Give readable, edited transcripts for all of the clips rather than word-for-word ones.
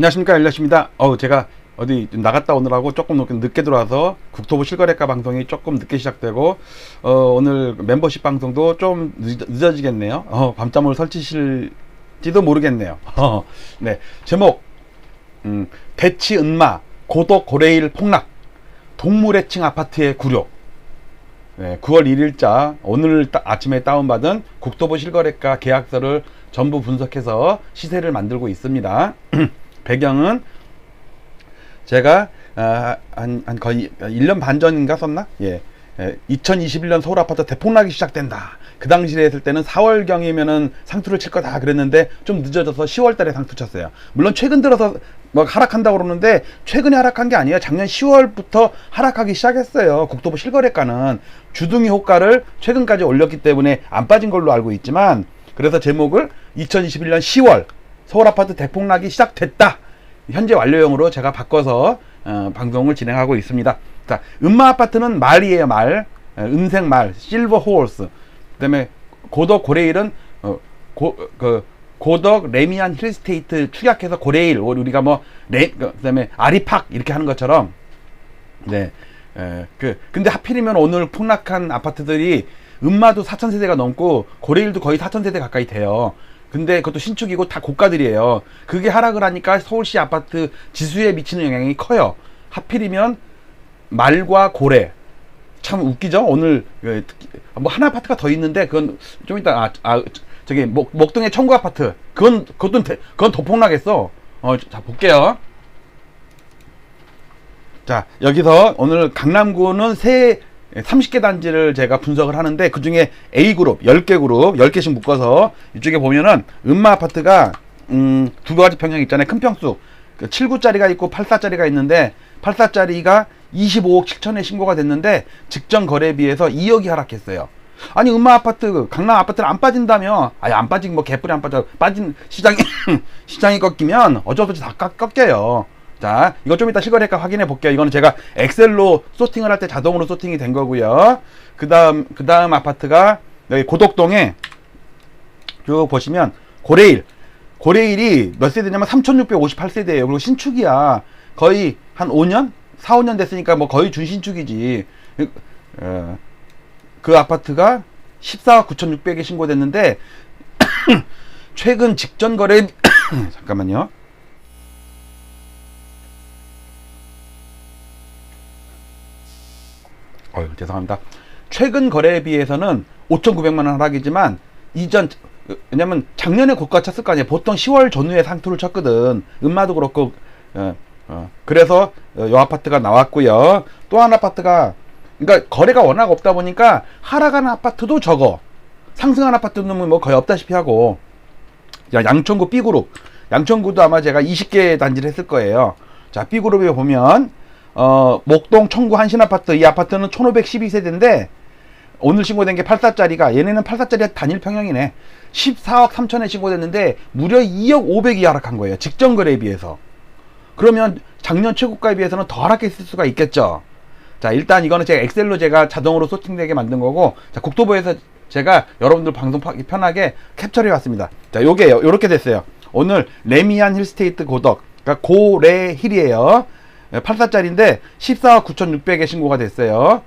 안녕하십니까, 일렛입니다. 제가 어디 나갔다 오느라고 조금 늦게 들어와서 국토부 실거래가 방송이 조금 늦게 시작되고 오늘 멤버십 방송도 좀 늦어지겠네요. 밤잠을 설치실지도 모르겠네요. 네, 제목 대치 은마 고덕 고레일 폭락 동물애칭 아파트의 굴욕. 네, 9월 1일자 오늘 아침에 다운받은 국토부 실거래가 계약서를 전부 분석해서 시세를 만들고 있습니다. 배경은 제가 한 거의 1년 반 전인가 썼나? 2021년 서울 아파트 대폭락이 시작된다. 그 당시에 했을 때는 4월경이면은 상투를 칠 거다 그랬는데 좀 늦어져서 10월 달에 상투 쳤어요. 물론 최근 들어서 뭐 하락한다고 그러는데 최근에 하락한 게 아니에요. 작년 10월부터 하락하기 시작했어요. 국토부 실거래가는 주둥이 호가를 최근까지 올렸기 때문에 안 빠진 걸로 알고 있지만, 그래서 제목을 2021년 10월 서울 아파트 대폭락이 시작됐다. 현재 완료형으로 제가 바꿔서 방송을 진행하고 있습니다. 자, 은마 아파트는 말이에요, 말. 은색 말, 실버 호스. 그다음에 고덕 고레일은 고덕 레미안 힐스테이트 축약해서 고레일, 우리가 뭐 그다음에 아리팍 이렇게 하는 것처럼. 네. 근데 하필이면 오늘 폭락한 아파트들이 은마도 4,000세대가 넘고 고레일도 거의 4,000세대 가까이 돼요. 근데 그것도 신축이고 다 고가들이에요. 그게 하락을 하니까 서울시 아파트 지수에 미치는 영향이 커요. 하필이면 말과 고래. 참 웃기죠? 오늘 뭐 한 아파트가 더 있는데 그건 좀 이따 저기 목동의 청구 아파트 그건 더 폭락했어. 자, 볼게요. 자, 여기서 오늘 강남구는 30개 단지를 제가 분석을 하는데, 그 중에 A그룹 10개 그룹 10개씩 묶어서 이쪽에 보면은 은마 아파트가 두 가지 평형 있잖아요. 큰 평수 7구짜리가 있고 84짜리가 있는데 84짜리가 25억 7천에 신고가 됐는데 직전 거래에 비해서 2억이 하락했어요. 아니, 은마 아파트 강남 아파트는 안 빠진다며. 아니, 안 빠진 뭐 개뿔이 안 빠져. 빠진 시장이 꺾이면 어쩔 수 없이 다 꺾여요. 자, 이거 좀 이따 실거래가 확인해 볼게요. 이거는 제가 엑셀로 소팅을 할 때 자동으로 소팅이 된 거고요. 그 다음 아파트가 여기 고덕동에 쭉 보시면 고레일이 몇 세대냐면 3658세대예요. 그리고 신축이야. 거의 한 5년? 4, 5년 됐으니까 뭐 거의 준신축이지. 그 아파트가 14억 9,600에 신고됐는데 최근 직전 거래 잠깐만요. 죄송합니다. 최근 거래에 비해서는 5,900만원 하락이지만 왜냐면 작년에 고가 쳤을 거 아니에요. 보통 10월 전후에 상투를 쳤거든. 은마도 그렇고. 그래서 이 아파트가 나왔고요. 또 한 아파트가, 그러니까 거래가 워낙 없다 보니까 하락하는 아파트도 적어. 상승한 아파트는 뭐 거의 없다시피 하고. 양천구 B그룹. 양천구도 아마 제가 20개 단지를 했을 거예요. 자, B그룹에 보면 목동 청구 한신아파트, 이 아파트는 1512세대인데 오늘 신고된 게 84짜리가, 얘네는 84짜리 단일 평형이네. 14억 3천에 신고됐는데 무려 2억 500이 하락한 거예요. 직전 거래에 비해서. 그러면 작년 최고가에 비해서는 더 하락했을 수가 있겠죠. 자, 일단 이거는 제가 엑셀로 제가 자동으로 소팅되게 만든 거고, 자, 국토부에서 제가 여러분들 방송 편하게 캡처해 왔습니다. 자, 요게 요렇게 됐어요. 오늘 레미안 힐스테이트 고덕 그러니까 고래힐이에요. 84짜리인데 14억 9,600에 신고가 됐어요.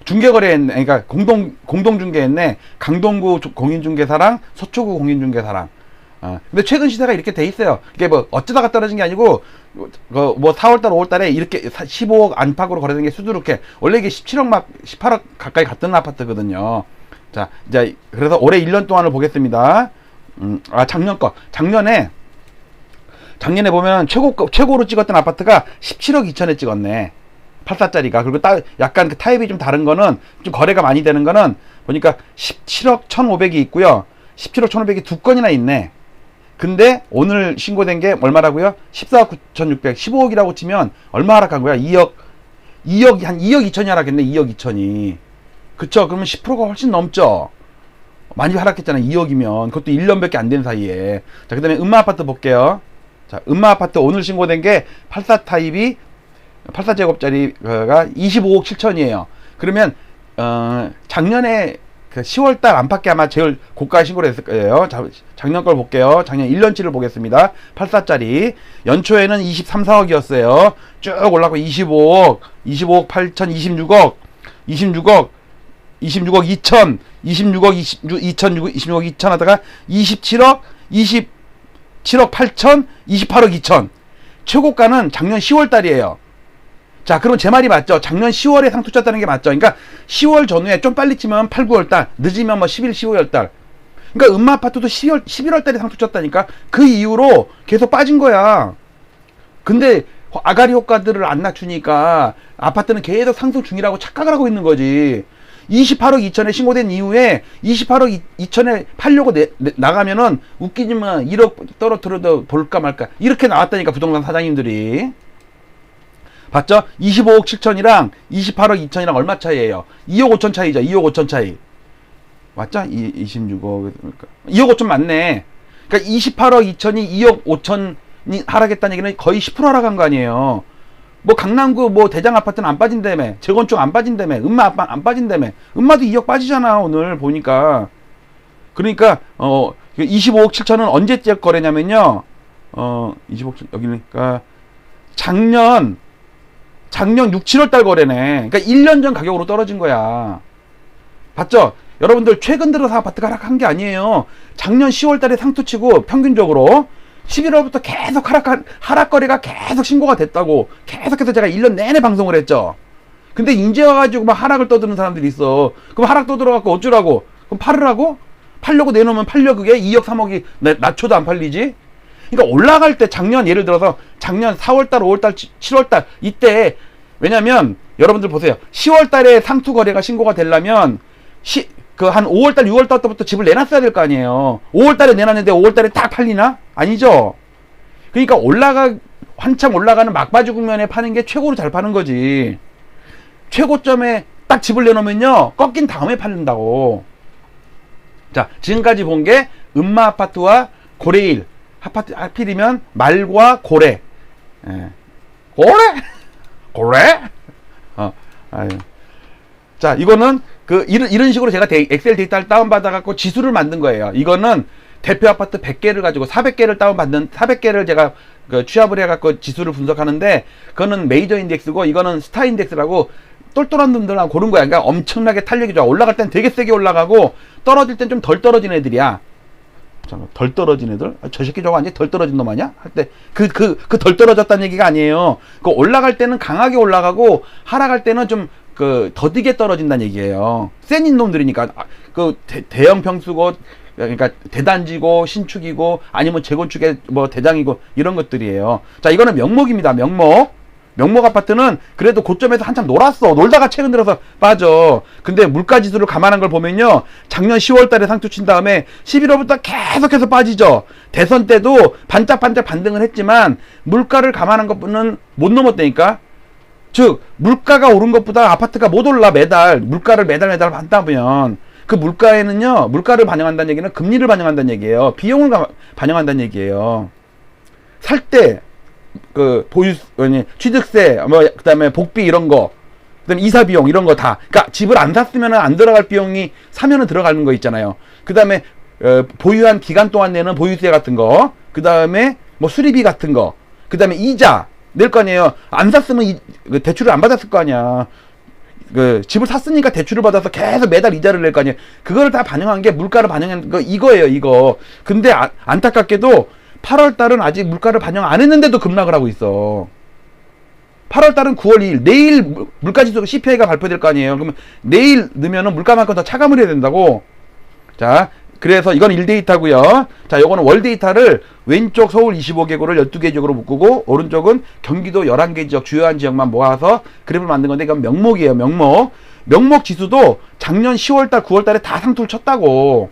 중개거래했네. 그러니까 공동중개했네. 강동구 공인중개사랑 서초구 공인중개사랑. 근데 최근 시세가 이렇게 돼 있어요. 이게 뭐 어쩌다가 떨어진 게 아니고 뭐 4월달 5월달에 이렇게 15억 안팎으로 거래된 게 수두룩해. 원래 이게 17억 막 18억 가까이 갔던 아파트거든요. 자, 이제 그래서 올해 1년 동안을 보겠습니다. 작년에 보면 최고로 찍었던 아파트가 17억 2천에 찍었네. 84짜리가. 그리고 약간 그 타입이 좀 다른 거는, 좀 거래가 많이 되는 거는 보니까 17억 1,500이 있고요. 17억 1,500이 두 건이나 있네. 근데 오늘 신고된 게 얼마라고요? 14억 9,600. 15억이라고 치면 얼마 하락한 거야? 2억 한 2억 2천이 하락했네. 2억 2천이. 그쵸? 그러면 10%가 훨씬 넘죠? 많이 하락했잖아. 2억이면. 그것도 1년밖에 안 된 사이에. 자, 그 다음에 음마아파트 볼게요. 자, 음마아파트 오늘 신고된 게 84 타입이 84제곱짜리가 25억 7천이에요. 그러면 작년에 그 10월달 안팎에 아마 제일 고가에 신고를 했을 거예요. 작년 걸 볼게요. 작년 1년치를 보겠습니다. 84짜리 연초에는 23, 4억이었어요. 쭉 올라가고 25억 8천, 26억 2천, 26억 2천 하다가 27억 8천, 28억 2천. 최고가는 작년 10월달이에요. 자, 그럼 제 말이 맞죠? 작년 10월에 상투 쳤다는 게 맞죠? 그러니까 10월 전후에 좀 빨리 치면 8, 9월달, 늦으면 뭐 11, 15월달. 그러니까 음마아파트도 11월달에 상투 쳤다니까. 그 이후로 계속 빠진 거야. 근데 아가리 효과들을 안 낮추니까 아파트는 계속 상승 중이라고 착각을 하고 있는 거지. 28억 2천에 신고된 이후에 28억 2천에 팔려고 나가면은 웃기지만 1억 떨어뜨려도 볼까 말까 이렇게 나왔다니까, 부동산 사장님들이. 봤죠? 25억 7천이랑 28억 2천이랑 얼마 차이예요? 2억 5천 차이죠. 2억 5천 차이. 맞죠? 26억. 2억 5천 맞네. 그러니까 28억 2천이 2억 5천이 하락했다는 얘기는 거의 10% 하락한 거 아니에요. 뭐 강남구 뭐 대장 아파트는 안 빠진다며. 재건축 안 빠진다며. 음마 안 빠진다며. 음마도 2억 빠지잖아, 오늘 보니까. 그러니까 25억 7천은 언제째 거래냐면요. 25억 7천 여기니까 작년 6, 7월 달 거래네. 그러니까 1년 전 가격으로 떨어진 거야. 봤죠? 여러분들 최근 들어서 아파트가 하락한 게 아니에요. 작년 10월 달에 상투치고 평균적으로 11월부터 계속 하락거래가 계속 신고가 됐다고. 계속해서 제가 1년 내내 방송을 했죠. 근데 이제 와가지고 막 하락을 떠드는 사람들이 있어. 그럼 하락 떠들어갖고 어쩌라고? 그럼 팔으라고? 팔려고 내놓으면 팔려. 그게 2억 3억이 낮춰도 안 팔리지? 그러니까 올라갈 때 작년, 예를 들어서 작년 4월달 5월달 7월달 이때, 왜냐면 여러분들 보세요. 10월달에 상투 거래가 신고가 되려면 한 5월달 6월달 때부터 집을 내놨어야 될 거 아니에요. 5월달에 내놨는데 5월달에 딱 팔리나? 아니죠. 그러니까 한참 올라가는 막바지 국면에 파는 게 최고로 잘 파는 거지. 최고점에 딱 집을 내놓으면요, 꺾인 다음에 팔린다고. 자, 지금까지 본 게 음마아파트와 고래일 아파트. 하필이면 말과 고래. 고래? 아유. 자, 이거는 이런 식으로 제가 엑셀 데이터를 다운받아갖고 지수를 만든 거예요. 이거는 대표 아파트 100개를 가지고 400개를 제가 취합을 해갖고 지수를 분석하는데, 그거는 메이저 인덱스고, 이거는 스타 인덱스라고 똘똘한 놈들만 고른 거야. 그러니까 엄청나게 탄력이 좋아. 올라갈 땐 되게 세게 올라가고, 떨어질 땐 좀 덜 떨어진 애들이야. 잠깐, 덜 떨어진 애들? 저 새끼 저거 아니야? 덜 떨어진 놈 아니야? 할 때, 덜 떨어졌다는 얘기가 아니에요. 올라갈 때는 강하게 올라가고, 하락할 때는 좀, 더디게 떨어진다는 얘기예요. 센 놈들이니까. 대형 평수고, 그러니까 대단지고, 신축이고, 아니면 재건축의 뭐 대장이고, 이런 것들이에요. 자, 이거는 명목입니다. 명목 아파트는 그래도 고점에서 한참 놀다가 최근 들어서 빠져. 근데 물가지수를 감안한 걸 보면요, 작년 10월 달에 상투 친 다음에 11월부터 계속해서 빠지죠. 대선 때도 반짝반짝 반등을 했지만 물가를 감안한 것은 못 넘었다니까. 즉 물가가 오른 것보다 아파트가 못 올라. 물가를 매달 받다 보면 그 물가에는요, 물가를 반영한다는 얘기는 금리를 반영한다는 얘기예요. 비용을 반영한다는 얘기예요. 살 때 취득세, 그 다음에 복비 이런 거, 그 다음에 이사 비용 이런 거 다. 그러니까 집을 안 샀으면 안 들어갈 비용이 사면은 들어가는 거 있잖아요. 그 다음에 보유한 기간 동안 내는 보유세 같은 거, 그 다음에 뭐 수리비 같은 거, 그 다음에 이자 낼 거 아니에요. 안 샀으면 대출을 안 받았을 거 아니야. 그 집을 샀으니까 대출을 받아서 계속 매달 이자를 낼 거 아니에요. 그거를 다 반영한 게 물가를 반영한 거 이거예요, 이거. 근데 안타깝게도 8월 달은 아직 물가를 반영 안 했는데도 급락을 하고 있어. 8월 달은 9월 2일 내일 물가지수 CPI가 발표될 거 아니에요. 그러면 내일 넣으면은 물가만큼 더 차감을 해야 된다고. 자, 그래서 이건 1데이터고요. 자, 요거는 월 데이터를 왼쪽 서울 25개구를 12개 지역으로 묶고 오른쪽은 경기도 11개 지역 주요한 지역만 모아서 그래프를 만든 건데 이건 명목이에요. 명목 지수도 작년 10월달 9월달에 다 상투를 쳤다고.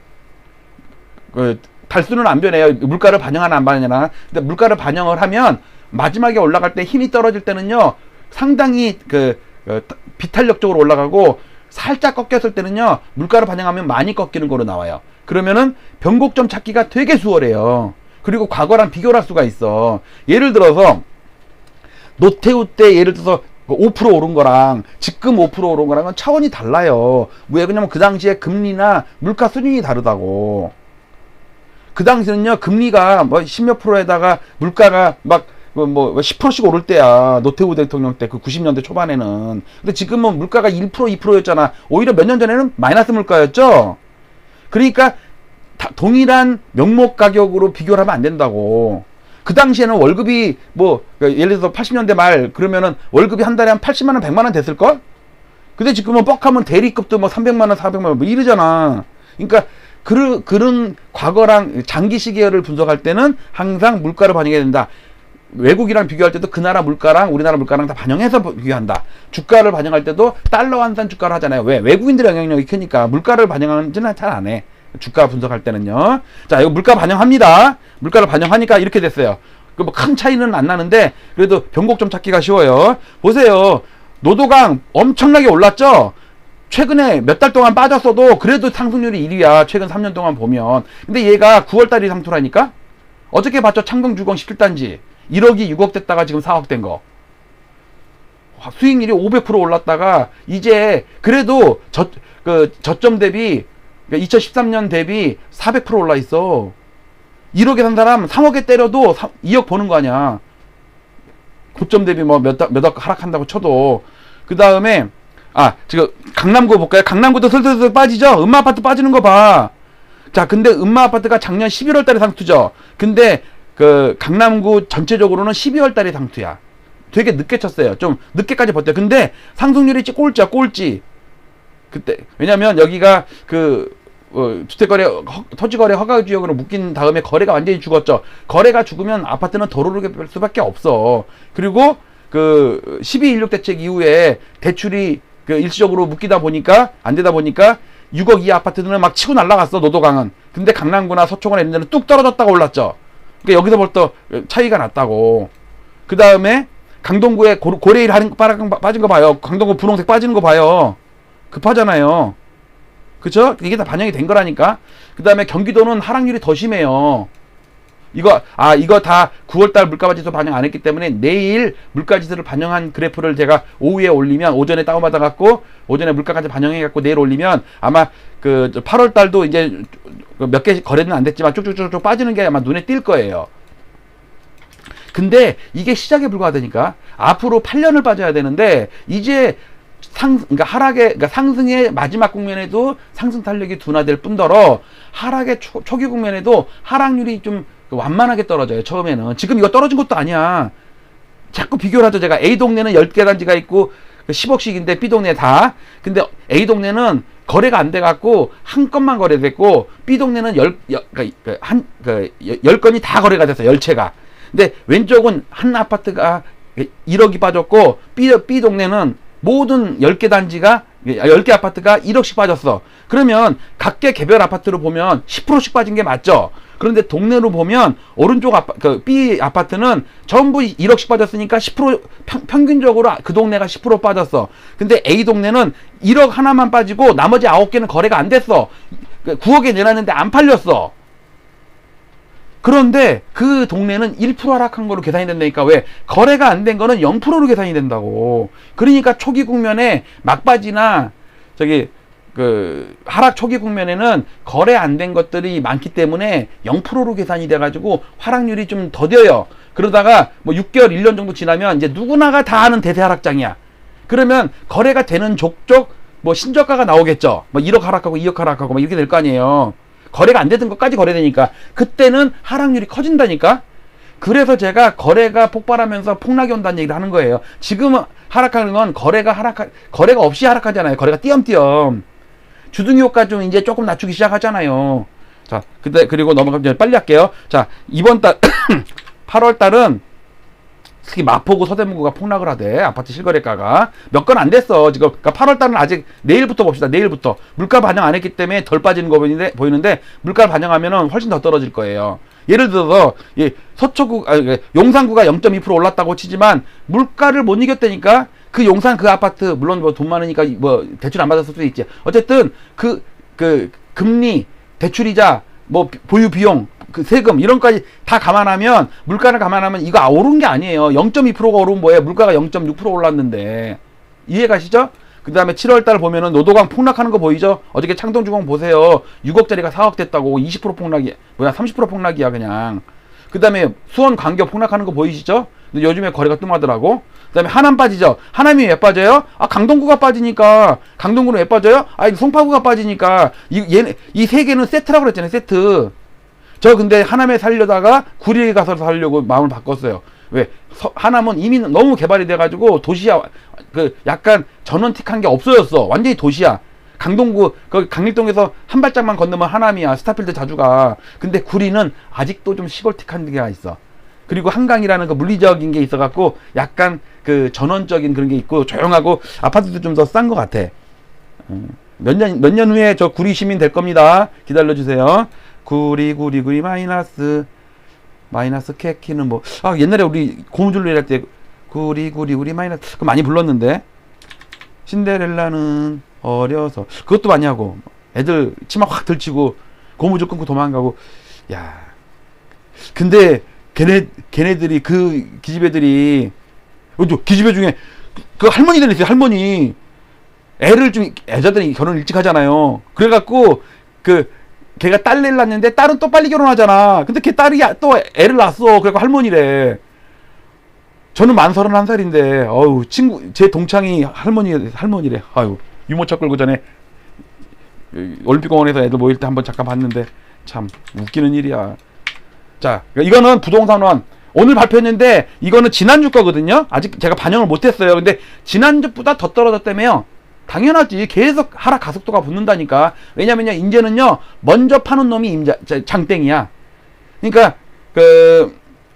그 달수는 안 변해요. 물가를 반영하나 안 반영하나. 근데 물가를 반영을 하면 마지막에 올라갈 때 힘이 떨어질 때는요 상당히 비탄력적으로 올라가고, 살짝 꺾였을 때는요 물가를 반영하면 많이 꺾이는 거로 나와요. 그러면은 변곡점 찾기가 되게 수월해요. 그리고 과거랑 비교를 할 수가 있어. 예를 들어서 노태우 때 예를 들어서 5% 오른 거랑 지금 5% 오른 거랑은 차원이 달라요. 왜 그러냐면 그 당시에 금리나 물가 수준이 다르다고. 그 당시는요 금리가 뭐 10몇 프로에다가 물가가 막 뭐 10%씩 오를 때야. 노태우 대통령 때 그 90년대 초반에는. 근데 지금은 물가가 1% 2%였잖아. 오히려 몇 년 전에는 마이너스 물가였죠. 그러니까 동일한 명목 가격으로 비교를 하면 안 된다고. 그 당시에는 월급이 뭐 예를 들어서 80년대 말 그러면은 월급이 한 달에 한 80만 원 100만 원 됐을걸? 근데 지금은 뻑하면 대리급도 뭐 300만 원 400만 원 뭐 이러잖아. 그러니까 그런 과거랑 장기 시계를 분석할 때는 항상 물가를 반영해야 된다. 외국이랑 비교할 때도 그 나라 물가랑 우리나라 물가랑 다 반영해서 비교한다. 주가를 반영할 때도 달러 환산 주가를 하잖아요. 왜? 외국인들의 영향력이 크니까 물가를 반영하지는 잘 안 해. 주가 분석할 때는요. 자, 이거 물가 반영합니다. 물가를 반영하니까 이렇게 됐어요. 뭐 큰 차이는 안 나는데 그래도 변곡점 찾기가 쉬워요. 보세요. 노도강 엄청나게 올랐죠? 최근에 몇 달 동안 빠졌어도 그래도 상승률이 1위야. 최근 3년 동안 보면. 근데 얘가 9월달이 상투라니까? 어저께 봤죠? 창동주공 17단지. 1억이 6억 됐다가 지금 4억 된 거. 수익률이 500% 올랐다가 이제 그래도 저점 대비 2013년 대비 400% 올라 있어. 1억에 산 사람 3억에 때려도 2억 버는 거 아니야. 고점 대비 뭐 몇 억 하락한다고 쳐도. 그 다음에 지금 강남구 볼까요? 강남구도 슬슬 빠지죠? 음마아파트 빠지는 거 봐. 자, 근데 음마아파트가 작년 11월 달에 상투죠. 근데 강남구 전체적으로는 12월 달에 상투야. 되게 늦게 쳤어요. 좀 늦게까지 버텨요. 근데 상승률이 꼴찌야, 꼴찌. 그때. 왜냐면 여기가 주택거래, 토지거래 허가지역으로 묶인 다음에 거래가 완전히 죽었죠. 거래가 죽으면 아파트는 덜 오르게 될 수밖에 없어. 그리고 12.16 대책 이후에 대출이 일시적으로 묶이다 보니까, 안 되다 보니까 6억 이하 아파트들은 막 치고 날라갔어, 노도강은. 근데 강남구나 서초구나 이런 데는 뚝 떨어졌다가 올랐죠. 그러니까 여기서 벌써 차이가 났다고. 그 다음에 강동구에 고레일 빠진 거 봐요. 강동구 분홍색 빠지는 거 봐요. 급하잖아요. 그쵸? 이게 다 반영이 된 거라니까. 그 다음에 경기도는 하락률이 더 심해요. 이거 다 9월달 물가지수 반영 안 했기 때문에 내일 물가지수를 반영한 그래프를 제가 오후에 올리면, 오전에 다운받아 갖고 오전에 물가까지 반영해 갖고 내일 올리면 아마 8월달도 이제 몇 개 거래는 안 됐지만 쭉쭉쭉 빠지는 게 아마 눈에 띌 거예요. 근데 이게 시작에 불과하다니까. 앞으로 8년을 빠져야 되는데 이제 그러니까 상승의 마지막 국면에도 상승 탄력이 둔화될 뿐더러 하락의 초기 국면에도 하락률이 좀 완만하게 떨어져요. 처음에는. 지금 이거 떨어진 것도 아니야. 자꾸 비교를 하죠. 제가 A 동네는 10개 단지가 있고 10억씩인데 B 동네 다. 근데 A 동네는 거래가 안 돼갖고 한 건만 거래됐고 B 동네는 10건이 다 거래가 됐어. 10채가. 근데 왼쪽은 한 아파트가 1억이 빠졌고 B 동네는 모든 10개 단지가 10개 아파트가 1억씩 빠졌어. 그러면 각계 개별 아파트로 보면 10%씩 빠진 게 맞죠. 그런데 동네로 보면 오른쪽 B 아파트는 전부 1억씩 빠졌으니까 10% 평균적으로 그 동네가 10% 빠졌어. 근데 A 동네는 1억 하나만 빠지고 나머지 9개는 거래가 안 됐어. 9억에 내놨는데 안 팔렸어. 그런데 그 동네는 1% 하락한 거로 계산이 된다니까. 왜? 거래가 안 된 거는 0%로 계산이 된다고. 그러니까 초기 국면에 막바지나 하락 초기 국면에는 거래 안 된 것들이 많기 때문에 0%로 계산이 돼가지고 하락률이 좀 더뎌요. 그러다가 뭐 6개월, 1년 정도 지나면 이제 누구나가 다 아는 대세 하락장이야. 그러면 거래가 되는 족족 뭐 신저가가 나오겠죠. 뭐 1억 하락하고 2억 하락하고 막 이렇게 될 거 아니에요. 거래가 안 되던 것까지 거래되니까 그때는 하락률이 커진다니까. 그래서 제가 거래가 폭발하면서 폭락이 온다는 얘기를 하는 거예요. 지금 하락하는 건 거래가 없이 하락하잖아요. 거래가 띄엄띄엄. 주둥이 효과 좀 이제 조금 낮추기 시작하잖아요. 자, 그리고 넘어가면 빨리 할게요. 자, 이번 달 8월 달은 특히 마포구 서대문구가 폭락을 하대. 아파트 실거래가가 몇 건 안 됐어 지금. 그러니까 8월 달은 아직 내일부터 봅시다. 내일부터 물가 반영 안 했기 때문에 덜 빠지는 거 보이는데 물가 반영하면은 훨씬 더 떨어질 거예요. 예를 들어서 서초구 용산구가 0.2% 올랐다고 치지만 물가를 못 이겼다니까. 그 용산 그 아파트 물론 뭐 돈 많으니까 뭐 대출 안 받았을 수도 있지. 어쨌든 그 금리, 대출이자 뭐 보유 비용, 그 세금 이런 거까지 다 감안하면 물가를 감안하면 이거 오른 게 아니에요. 0.2%가 오른 뭐예요? 물가가 0.6% 올랐는데. 이해가시죠? 그 다음에 7월달 보면은 노도강 폭락하는 거 보이죠? 어저께 창동주공 보세요. 6억짜리가 4억 됐다고. 20% 폭락이 뭐야? 30% 폭락이야 그냥. 그 다음에 수원 광교 폭락하는 거 보이시죠? 근데 요즘에 거래가 뜸하더라고. 그 다음에 하남 빠지죠? 하남이 왜 빠져요? 아, 강동구가 빠지니까. 강동구는 왜 빠져요? 아, 송파구가 빠지니까. 이 세 개는 세트라고 그랬잖아요. 세트. 저 근데 하남에 살려다가 구리에 가서 살려고 마음을 바꿨어요. 왜? 하남은 이미 너무 개발이 돼가지고 도시야. 약간 전원틱한 게 없어졌어. 완전히 도시야. 강동구, 강일동에서 한 발짝만 건너면 하남이야. 스타필드 자주 가. 근데 구리는 아직도 좀 시골틱한 데가 있어. 그리고 한강이라는 그 물리적인 게 있어갖고 약간 그 전원적인 그런 게 있고 조용하고 아파트도 좀 더 싼 것 같아. 몇 년 후에 저 구리 시민 될 겁니다. 기다려주세요. 구리 마이너스 캐키는 뭐, 아, 옛날에 우리 고무줄로 일할 때 구리 마이너스 그거 많이 불렀는데. 신데렐라는 어려서 그것도 많이 하고 애들 치마 확 들치고 고무줄 끊고 도망가고. 야, 근데 걔네들이 그 기집애들이 기집애 중에 그 할머니들 있어요. 할머니 애를 좀 여자들이 결혼 일찍 하잖아요. 그래갖고 걔가 딸을 낳는데 딸은 또 빨리 결혼하잖아. 근데 걔 딸이 또 애를 낳았어. 그래갖고 할머니래. 저는 만 31살인데 어우 제 동창이 할머니래. 아유, 유모차 끌고 전에 올림픽공원에서 애들 모일 때 한번 잠깐 봤는데 참 웃기는 일이야. 자, 이거는 부동산원 오늘 발표했는데 이거는 지난주 거거든요. 아직 제가 반영을 못했어요. 근데 지난주보다 더 떨어졌다며요. 당연하지. 계속 하락 가속도가 붙는다니까. 왜냐면요, 이제는요 먼저 파는 놈이 장땡이야. 그러니까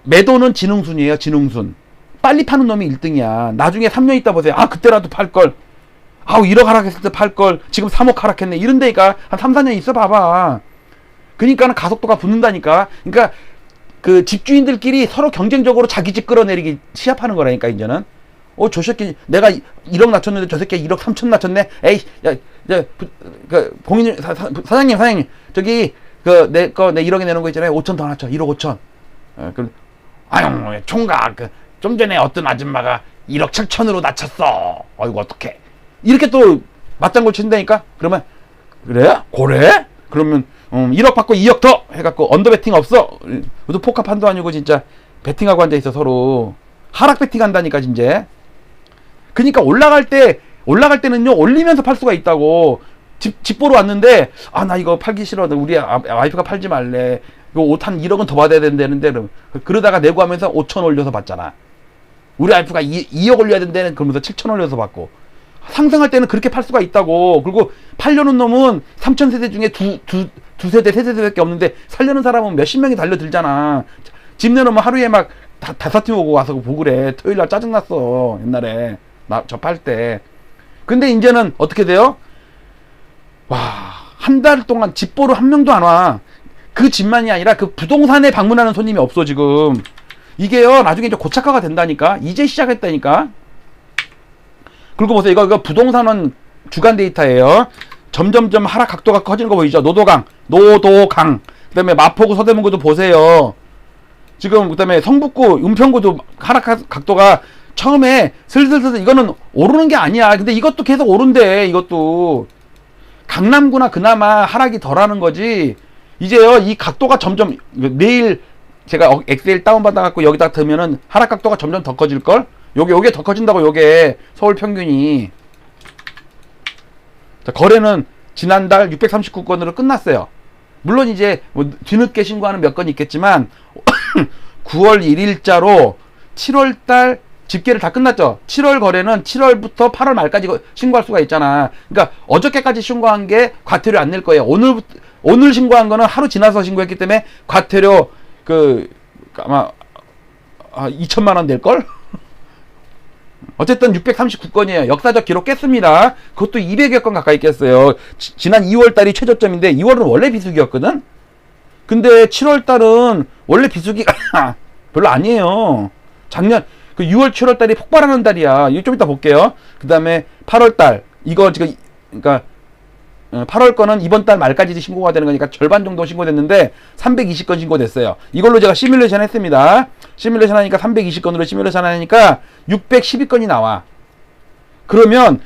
매도는 지능순이에요. 지능순. 빨리 파는 놈이 1등이야. 나중에 3년 있다 보세요. 아, 그때라도 팔걸. 아우, 1억 하락했을 때 팔걸. 지금 3억 하락했네. 이런 데니까 한 3, 4년 있어 봐봐. 그러니까는 가속도가 붙는다니까. 그러니까 그 집주인들끼리 서로 경쟁적으로 자기 집 끌어내리기 시합하는 거라니까. 이제는 저 새끼 내가 1억 낮췄는데 저 새끼 1억 3천 낮췄네. 에이, 공인 사장님 저기 내 1억에 내는 거 있잖아요. 5천 더 낮춰. 1억 5천. 아유, 총각 좀 전에 어떤 아줌마가 1억 7천으로 낮췄어. 어이구, 어떡해. 이렇게 또 맞장구 친다니까. 그러면 그래? 고래? 그러면 1억 받고 2억 더 해갖고 언더 베팅 없어. 그것도 포카판도 아니고 진짜 베팅하고 앉아있어. 서로 하락 베팅한다니까 이제. 그러니까 올라갈 때는요 올리면서 팔 수가 있다고. 집 보러 왔는데 아, 나 이거 팔기 싫어. 우리 와이프가 팔지 말래. 이거 옷 한 1억은 더 받아야 된다는데. 그러다가 내고 하면서 5천 올려서 받잖아. 우리 와이프가 2억 올려야 된다는 그러면서 7천 올려서 받고. 상승할 때는 그렇게 팔 수가 있다고. 그리고 팔려는 놈은 3천 세대 중에 두 세대, 세 세대밖에 없는데 살려는 사람은 몇십 명이 달려들잖아. 집 내놓으면 하루에 막 다섯 팀 오고 와서 보고 그래. 토요일날 짜증났어. 옛날에 저 팔 때. 근데 이제는 어떻게 돼요? 와, 한 달 동안 집 보러 한 명도 안 와. 그 집만이 아니라 그 부동산에 방문하는 손님이 없어 지금. 이게요 나중에 이제 고착화가 된다니까. 이제 시작했다니까. 그리고 보세요. 이거 부동산은 주간 데이터예요. 점점점 하락 각도가 커지는 거 보이죠? 노도강. 그 다음에 마포구 서대문구도 보세요. 지금 그 다음에 성북구 은평구도 하락 각도가 처음에 슬슬슬 이거는 오르는 게 아니야. 근데 이것도 계속 오른대. 이것도 강남구나 그나마 하락이 덜하는 거지. 이제요 이 각도가 점점 내일 제가 엑셀 다운받아갖고 여기다 넣으면은 하락 각도가 점점 더 커질걸? 요게 더 커진다고, 요게. 서울 평균이. 자, 거래는 지난달 639건으로 끝났어요. 물론 이제 뭐 뒤늦게 신고하는 몇 건이 있겠지만 9월 1일자로 7월달 집계를 다 끝났죠. 7월 거래는 7월부터 8월 말까지 신고할 수가 있잖아. 그러니까 어저께까지 신고한 게 과태료 안 낼 거예요. 오늘 신고한 거는 하루 지나서 신고했기 때문에 과태료 아마 2천만 원 될 걸? 어쨌든 639건이에요. 역사적 기록 깼습니다. 그것도 200여 건 가까이 깼어요. 지난 2월 달이 최저점인데 2월은 원래 비수기였거든? 근데 7월 달은 원래 비수기가 별로 아니에요. 작년 6월 7월 달이 폭발하는 달이야. 이거 좀 이따 볼게요. 그 다음에 8월 달 이거 지금 그러니까 8월 거는 이번 달 말까지 신고가 되는 거니까 절반 정도 신고됐는데 320건 신고됐어요. 이걸로 제가 시뮬레이션 했습니다. 시뮬레이션 하니까 320건으로 시뮬레이션 하니까 612건이 나와. 그러면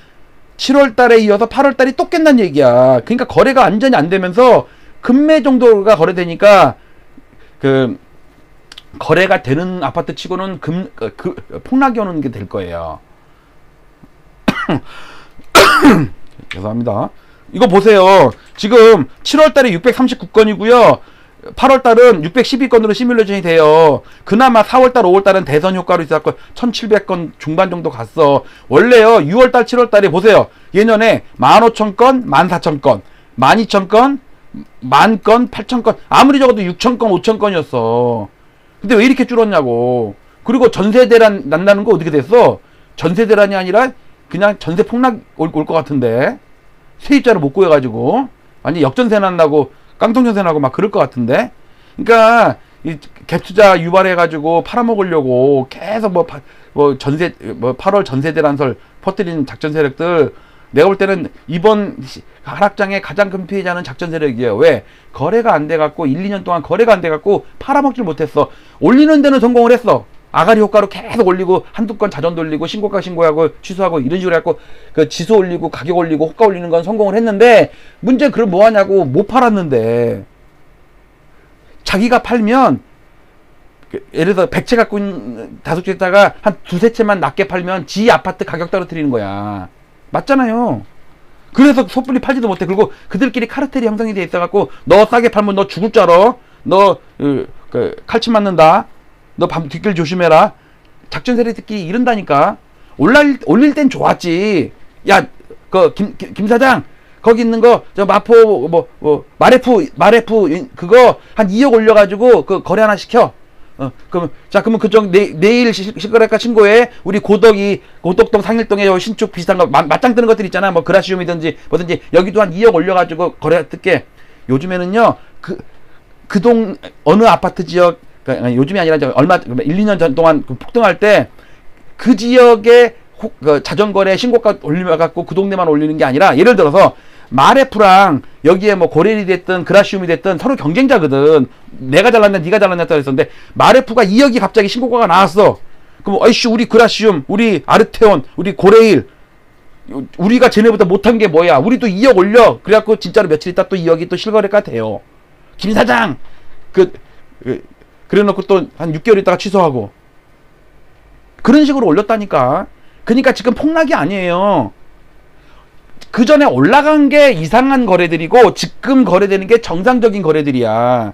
7월 달에 이어서 8월 달이 또 깬다는 얘기야. 그러니까 거래가 완전히 안 되면서 금매 정도가 거래되니까 거래가 되는 아파트 치고는 폭락이 오는 게 될 거예요. 죄송합니다. 이거 보세요. 지금 7월 달에 639건이고요. 8월 달은 612건으로 시뮬레이션이 돼요. 그나마 4월 달, 5월 달은 대선 효과로 있었고 1700건 중반 정도 갔어. 원래요. 6월 달, 7월 달에 보세요. 예년에 15,000건, 14,000건, 12,000건, 10,000건, 8,000건, 아무리 적어도 6,000건, 5,000건이었어. 근데 왜 이렇게 줄었냐고. 그리고 전세 대란 난다는 거 어떻게 됐어? 전세 대란이 아니라 그냥 전세 폭락 올 것 같은데. 세입자를 못 구해가지고 완전 역전세 난다고 깡통전세 나고 막 그럴 것 같은데. 그러니까 이 갭투자 유발해가지고 팔아먹으려고 계속 전세 8월 전세 대란설 퍼뜨리는 작전 세력들, 내가 볼 때는 이번 하락장의 가장 큰 피해자는 작전 세력이에요. 왜? 거래가 안 돼갖고 1, 2년 동안 거래가 안 돼갖고 팔아먹질 못했어. 올리는 데는 성공을 했어. 아가리 효과로 계속 올리고 한두 건 자전 돌리고 신고가 신고하고 취소하고 이런 식으로 해갖고 지수 올리고 가격 올리고 호가 올리는 건 성공을 했는데, 문제는 그걸 뭐하냐고. 못 팔았는데. 자기가 팔면 예를 들어서 100채 갖고 있는 다숙주에다가 한 두세 채만 낮게 팔면 지 아파트 가격 떨어뜨리는 거야. 맞잖아요. 그래서 섣불리 팔지도 못해. 그리고 그들끼리 카르텔이 형성이 돼 있어갖고 너 싸게 팔면 너 죽을 줄 알아. 너 칼침 맞는다. 너 뒷길 조심해라. 작전 세력들끼리 이런다니까. 올릴 땐 좋았지. 야, 김 사장, 거기 있는 거, 마포, 마레프, 그거 한 2억 올려가지고, 거래 하나 시켜. 그러면 그쪽, 내일 실거래가 신고해. 우리 고덕동 상일동에 신축 비슷한 거, 맞짱 뜨는 것들 있잖아. 그라시움이든지, 뭐든지, 여기도 한 2억 올려가지고 거래 뜰게. 요즘에는요, 어느 아파트 지역, 요즘이 아니라 얼마 1, 2년 전 동안 폭등할 때 그 지역에 자전거래 신고가 올려갖고 그 동네만 올리는 게 아니라, 예를 들어서 마레프랑 여기에 고렐이 됐든 그라시움이 됐든 서로 경쟁자거든. 내가 잘났냐 네가 잘났냐 그랬었는데, 마레프가 2억이 갑자기 신고가가 나왔어. 그럼 어이씨, 우리 그라시움, 우리 아르테온, 우리 고레일, 우리가 쟤네보다 못한 게 뭐야, 우리도 2억 올려. 그래갖고 진짜로 며칠 있다 또 2억이 또 실거래가 돼요. 김 사장 그래놓고 또 한 6개월 있다가 취소하고 그런 식으로 올렸다니까. 그러니까 지금 폭락이 아니에요. 그 전에 올라간 게 이상한 거래들이고 지금 거래되는 게 정상적인 거래들이야.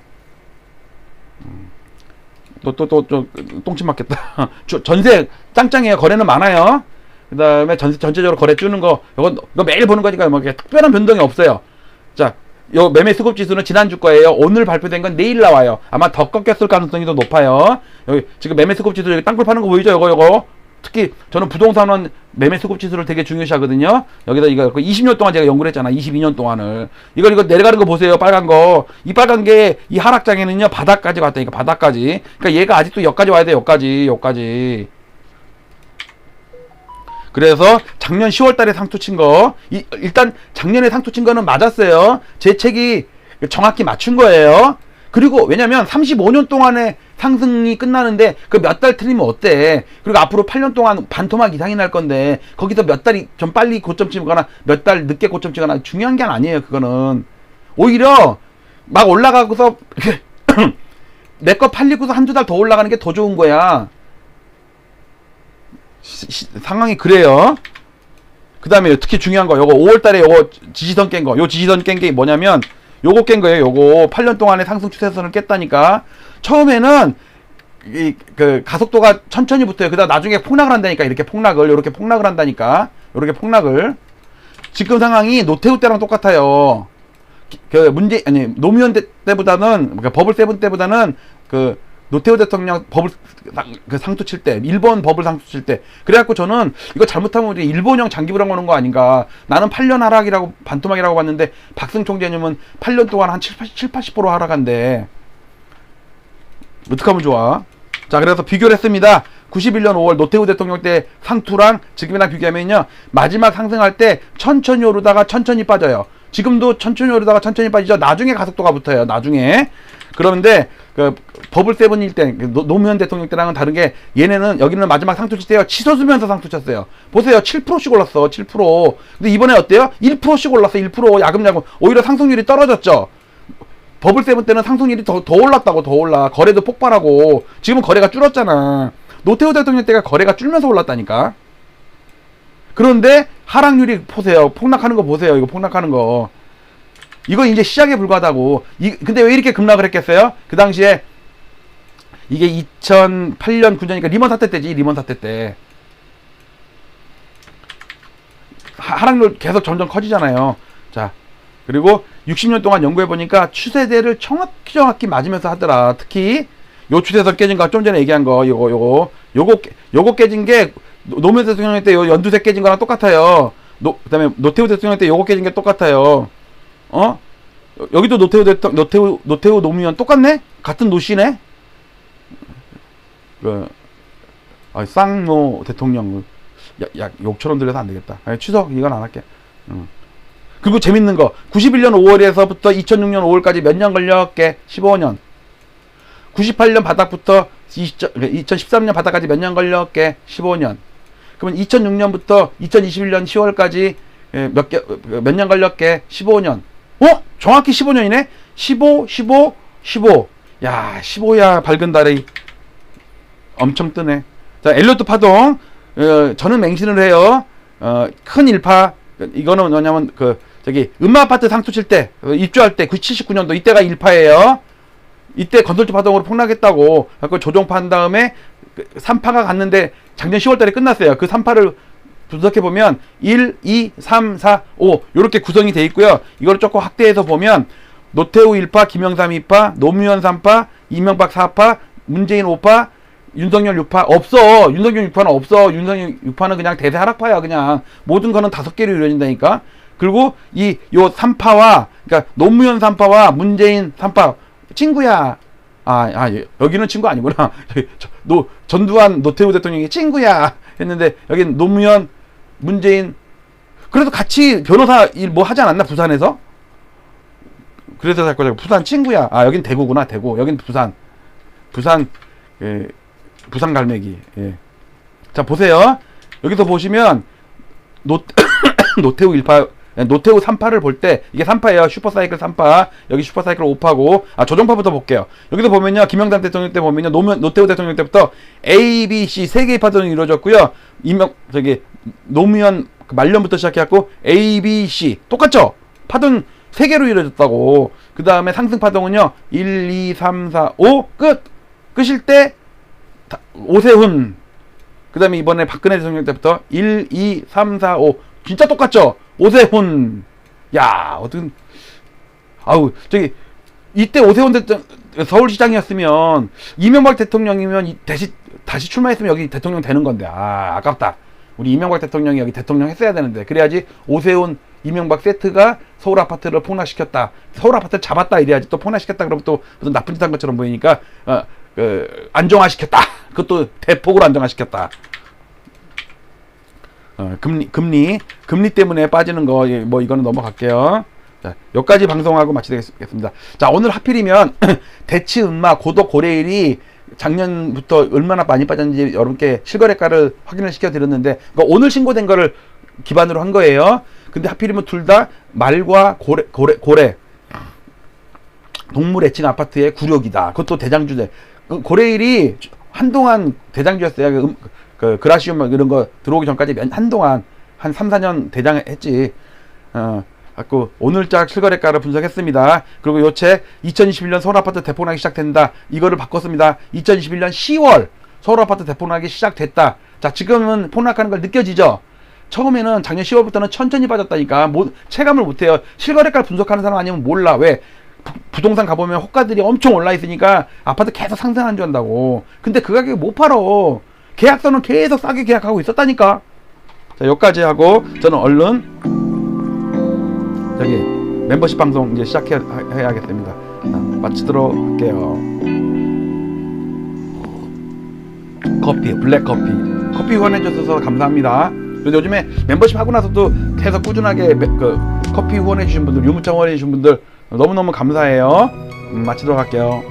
또 똥침 맞겠다. 전세 짱짱해요. 거래는 많아요. 그 다음에 전체적으로 거래 주는 거, 이거 매일 보는 거니까 특별한 변동이 없어요. 자, 요 매매 수급 지수는 지난주 거예요. 오늘 발표된 건 내일 나와요. 아마 더 꺾였을 가능성이 더 높아요. 여기 지금 매매 수급 지수, 여기 땅굴 파는 거 보이죠? 요거. 특히 저는 부동산은 매매 수급 지수를 되게 중요시하거든요. 여기다 이거 20년 동안 제가 연구를 했잖아. 22년 동안을. 이거 내려가는 거 보세요. 빨간 거. 이 빨간 게 이 하락장에는요, 바닥까지 왔다니까. 바닥까지. 그러니까 얘가 아직도 여기까지 와야 돼. 여기까지. 그래서 작년 10월 달에 상투 친 거, 일단 작년에 상투 친 거는 맞았어요. 제 책이 정확히 맞춘 거예요. 그리고 왜냐면 35년 동안의 상승이 끝나는데 그 몇 달 틀리면 어때? 그리고 앞으로 8년 동안 반토막 이상이 날 건데 거기서 몇 달이 좀 빨리 고점 치거나 몇 달 늦게 고점 치거나 중요한 게 아니에요. 그거는 오히려 막 올라가고서 내 거 팔리고서 한두 달 더 올라가는 게 더 좋은 거야. 상황이 그래요. 그 다음에 특히 중요한 거, 요거 5월달에 요거 지지선 깬 거, 요 지지선 깬 게 뭐냐면, 요거 깬 거예요. 요거 8년 동안의 상승 추세선을 깼다니까. 처음에는 그 가속도가 천천히 붙어요. 그 다음 나중에 폭락을 한다니까. 이렇게 폭락을 한다니까. 이렇게 폭락을. 지금 상황이 노태우 때랑 똑같아요. 노무현 때보다는, 그러니까 버블 세븐 때보다는 그 노태우 대통령 버블 그 상투 칠 때, 일본 버블 상투 칠 때. 그래갖고 저는 이거 잘못하면 우리 일본형 장기 불황 오는 거 아닌가. 나는 8년 하락이라고, 반토막이라고 봤는데, 박승 총재님은 8년 동안 한 70-80% 하락한대. 어떡하면 좋아? 자, 그래서 비교를 했습니다. 91년 5월 노태우 대통령 때 상투랑 지금이랑 비교하면요. 마지막 상승할 때 천천히 오르다가 천천히 빠져요. 지금도 천천히 오르다가 천천히 빠지죠. 나중에 가속도가 붙어요. 나중에. 그런데 그 버블 세븐일 때 노무현 대통령 때랑은 다른 게 얘네는 여기는 마지막 상투 칠 때요. 치솟으면서 상투 쳤어요. 보세요. 7%씩 올랐어. 7%. 근데 이번에 어때요? 1%씩 올랐어. 1% 야금야금. 오히려 상승률이 떨어졌죠. 버블 세븐 때는 상승률이 더 올랐다고. 더 올라. 거래도 폭발하고. 지금은 거래가 줄었잖아. 노태우 대통령 때가 거래가 줄면서 올랐다니까. 그런데 하락률이 보세요. 폭락하는 거 보세요. 이거 폭락하는 거. 이거 이제 시작에 불과하다고. 근데 왜 이렇게 급락을 했겠어요? 그 당시에 이게 2008년 9년이니까 리먼 사태 때지. 리먼 사태 때. 하락률 계속 점점 커지잖아요. 자, 그리고 60년 동안 연구해보니까 추세대를 정확히 맞으면서 하더라. 특히 요 추세선 깨진 거 좀 전에 얘기한 거 요거 깨진 게 노무현 대통령 때 요 연두색 깨진 거랑 똑같아요. 그다음에 노태우 대통령 때 요거 깨진 게 똑같아요. 여기도 노태우 노무현 똑같네? 같은 노씨네? 쌍노 대통령 욕처럼 들려서 안 되겠다. 취석 이건 안 할게. 그리고 재밌는 거 91년 5월에서부터 2006년 5월까지 몇 년 걸렸게? 15년. 98년 바닥부터 2013년 바닥까지 몇 년 걸렸게? 15년. 그러면 2006년부터 2021년 10월까지 몇 년 걸렸게? 15년. 정확히 15년이네? 15. 야, 15야 밝은 달이 엄청 뜨네. 자, 엘리어트 파동. 저는 맹신을 해요. 큰 일파. 이거는 뭐냐면 음마아파트 상투 칠 때, 입주할 때 79년도 이때가 일파예요. 이때 건설주 파동으로 폭락했다고. 그래서 조종파 한 다음에 3파가 갔는데 작년 10월달에 끝났어요. 그 3파를 분석해보면 1, 2, 3, 4, 5 이렇게 구성이 돼 있고요. 이걸 조금 확대해서 보면 노태우 1파, 김영삼 2파, 노무현 3파, 이명박 4파, 문재인 5파, 윤석열 6파 없어. 윤석열 6파는 없어. 윤석열 6파는 그냥 대세 하락파야. 그냥 모든 거는 5개로 이루어진다니까. 그리고 요 3파와 그러니까 노무현 3파와 문재인 3파 친구야. 여기는 친구 아니구나. 전두환 노태우 대통령이 친구야 했는데 여긴 노무현 문재인 그래도 같이 변호사 일 뭐 하지 않았나 부산에서? 그래서 자꾸 부산 친구야. 여긴 대구구나. 대구. 여긴 부산 부산 갈매기. 예. 자 보세요. 여기서 보시면 노태우 1파 노태우 3파를 볼 때 이게 3파예요. 슈퍼사이클 3파. 여기 슈퍼사이클 5파고 조종파부터 볼게요. 여기서 보면요. 김영삼 대통령 때 보면요. 노태우 대통령 때부터 A, B, C 세 개의 파동이 이루어졌고요. 노무현 말년부터 시작해갖고 A, B, C 똑같죠? 파동 3개로 이루어졌다고. 그 다음에 상승 파동은요. 1, 2, 3, 4, 5 끝일 때 오세훈. 그 다음에 이번에 박근혜 대통령 때부터 1, 2, 3, 4, 5 진짜 똑같죠? 오세훈. 야, 이때 오세훈 대통령 서울시장이었으면 이명박 대통령이면 다시 출마했으면 여기 대통령 되는 건데. 아깝다. 우리 이명박 대통령이 여기 대통령 했어야 되는데. 그래야지 오세훈 이명박 세트가 서울 아파트를 폭락시켰다. 서울 아파트를 잡았다 이래야지. 또 폭락시켰다 그러면 또 무슨 나쁜 짓 한 것처럼 보이니까 안정화시켰다. 그것도 대폭으로 안정화시켰다. 금리 때문에 빠지는 거, 뭐, 이거는 넘어갈게요. 자, 여기까지 방송하고 마치겠습니다. 자, 오늘 하필이면, 대치 음마 고독 고래일이 작년부터 얼마나 많이 빠졌는지 여러분께 실거래가를 확인을 시켜드렸는데, 그러니까 오늘 신고된 거를 기반으로 한 거예요. 근데 하필이면 둘 다 말과 고래. 동물 애칭 아파트의 굴욕이다. 그것도 대장주제. 고레일이 한동안 대장주였어요. 그라시움 이런 거 들어오기 전까지 한동안 한 3, 4년 대장했지. 갖고 오늘자 실거래가를 분석했습니다. 그리고 요 책 2021년 서울아파트 대폭락이 시작된다. 이거를 바꿨습니다. 2021년 10월 서울아파트 대폭락이 시작됐다. 자, 지금은 폭락하는 걸 느껴지죠? 처음에는 작년 10월부터는 천천히 빠졌다니까 체감을 못해요. 실거래가를 분석하는 사람 아니면 몰라. 왜? 부동산 가보면 호가들이 엄청 올라 있으니까 아파트 계속 상승한 줄 안다고. 근데 그 가격에 못 팔어. 계약서는 계속 싸게 계약하고 있었다니까. 자, 여기까지 하고 저는 얼른 저기 멤버십 방송 이제 시작해야겠습니다. 마치도록 할게요. 커피, 블랙 커피 후원해주셔서 감사합니다. 그리고 요즘에 멤버십 하고 나서도 계속 꾸준하게 커피 후원해주신 분들, 유무차 후원해주신 분들 너무너무 감사해요. 마치도록 할게요.